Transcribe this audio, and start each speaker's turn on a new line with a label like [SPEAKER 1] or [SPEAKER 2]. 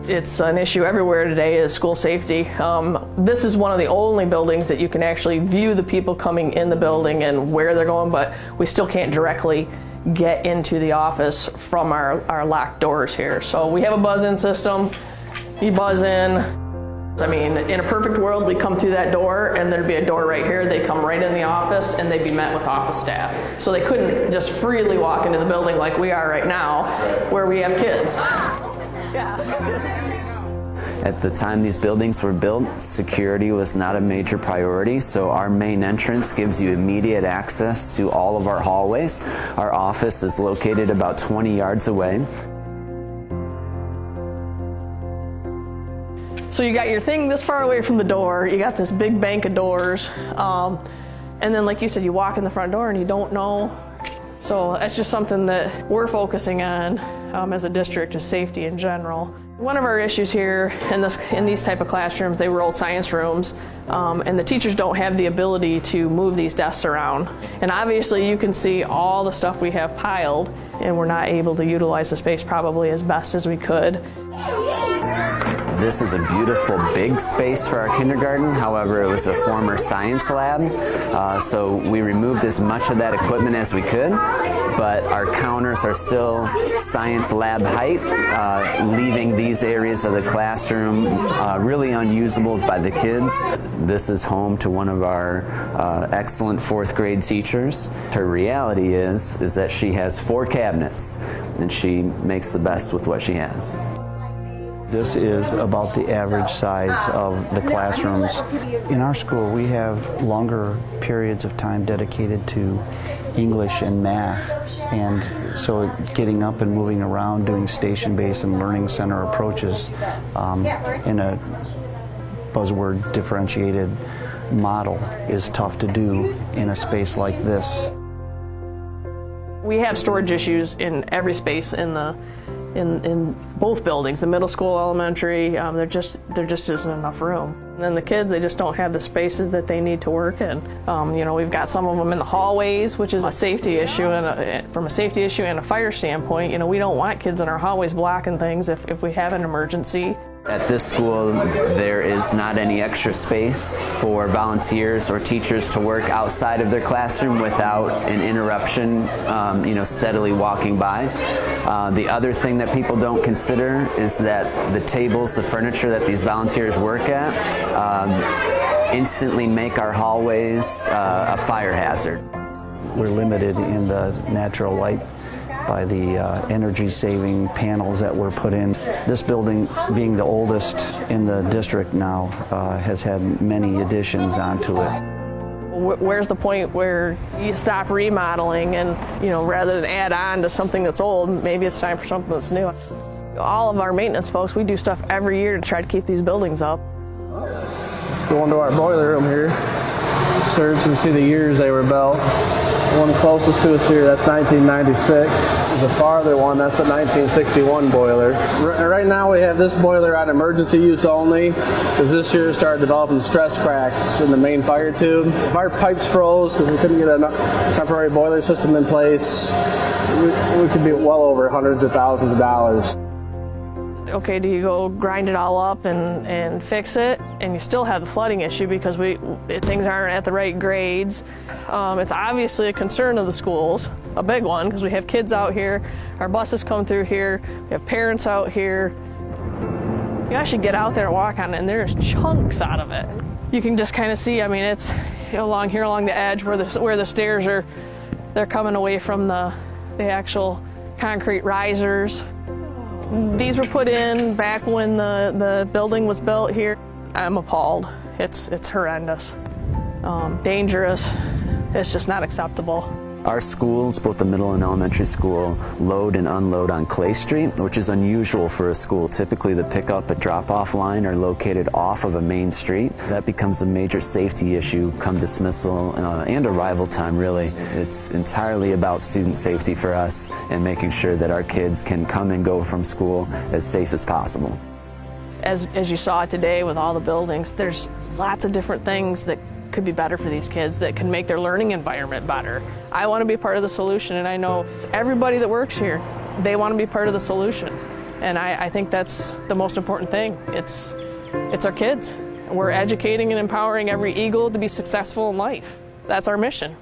[SPEAKER 1] It's an issue everywhere today is school safety. This is one of the only buildings that you can actually view the people coming in the building and where they're going, but we still can't directly get into the office from our locked doors here. So we have a buzz-in system. You buzz in. I mean, in a perfect world, we'd come through that door and there'd be a door right here. They'd come right in the office and they'd be met with office staff. So they couldn't just freely walk into the building like we are right now, where we have kids. Yeah.
[SPEAKER 2] At the time these buildings were built, security was not a major priority, so our main entrance gives you immediate access to all of our hallways. Our office is located about 20 yards away.
[SPEAKER 1] So you got your thing this far away from the door, you got this big bank of doors, and then like you said, you walk in the front door and you don't know. So that's just something that we're focusing on as a district, is safety in general. One of our issues here in these type of classrooms, they were old science rooms, and the teachers don't have the ability to move these desks around. And obviously you can see all the stuff we have piled, and we're not able to utilize the space probably as best as we could.
[SPEAKER 2] This is a beautiful big space for our kindergarten. However, it was a former science lab, so we removed as much of that equipment as we could, but our counters are still science lab height, leaving these areas of the classroom really unusable by the kids. This is home to one of our excellent fourth grade teachers. Her reality is that she has 4 cabinets, and she makes the best with what she has.
[SPEAKER 3] This is about the average size of the classrooms. In our school, we have longer periods of time dedicated to English and math, and so getting up and moving around, doing station-based and learning center approaches in a buzzword differentiated model is tough to do in a space like this.
[SPEAKER 1] We have storage issues in every space in both buildings, the middle school, elementary. There just isn't enough room. And then the kids, they just don't have the spaces that they need to work in. You know, we've got some of them in the hallways, which is a safety issue, and from a safety issue and a fire standpoint, you know, we don't want kids in our hallways blocking things if we have an emergency.
[SPEAKER 2] At this school, there is not any extra space for volunteers or teachers to work outside of their classroom without an interruption, you know, steadily walking by. The other thing that people don't consider is that the tables, the furniture that these volunteers work at, instantly make our hallways a fire hazard.
[SPEAKER 3] We're limited in the natural light by the energy-saving panels that were put in. This building, being the oldest in the district now, has had many additions onto it.
[SPEAKER 1] Where's the point where you stop remodeling and, you know, rather than add on to something that's old, maybe it's time for something that's new. All of our maintenance folks, we do stuff every year to try to keep these buildings up.
[SPEAKER 4] Let's go into our boiler room here. Search and see the years they were built. The one closest to us here, that's 1996. The farther one, that's the 1961 boiler. Right now we have this boiler on emergency use only, because this year started developing stress cracks in the main fire tube. If our pipes froze because we couldn't get a temporary boiler system in place, we could be well over hundreds of thousands of dollars.
[SPEAKER 1] Okay, do you go grind it all up and fix it, and you still have the flooding issue because things aren't at the right grades. It's obviously a concern of the schools, a big one, because we have kids out here, our buses come through here, we have parents out here. You actually get out there and walk on it, and there's chunks out of it. You can just kind of see, I mean, it's along here along the edge where the stairs are, they're coming away from the actual concrete risers. These were put in back when the building was built here. I'm appalled. It's horrendous, dangerous. It's just not acceptable.
[SPEAKER 2] Our schools, both the middle and elementary school, load and unload on Clay Street, which is unusual for a school. Typically the pickup and drop-off line are located off of a main street. That becomes a major safety issue come dismissal and arrival time, really. It's entirely about student safety for us and making sure that our kids can come and go from school as safe as possible.
[SPEAKER 1] As you saw today with all the buildings, there's lots of different things that could be better for these kids, that can make their learning environment better. I want to be part of the solution, and I know everybody that works here, they want to be part of the solution. And I think that's the most important thing. It's our kids. We're educating and empowering every Eagle to be successful in life. That's our mission.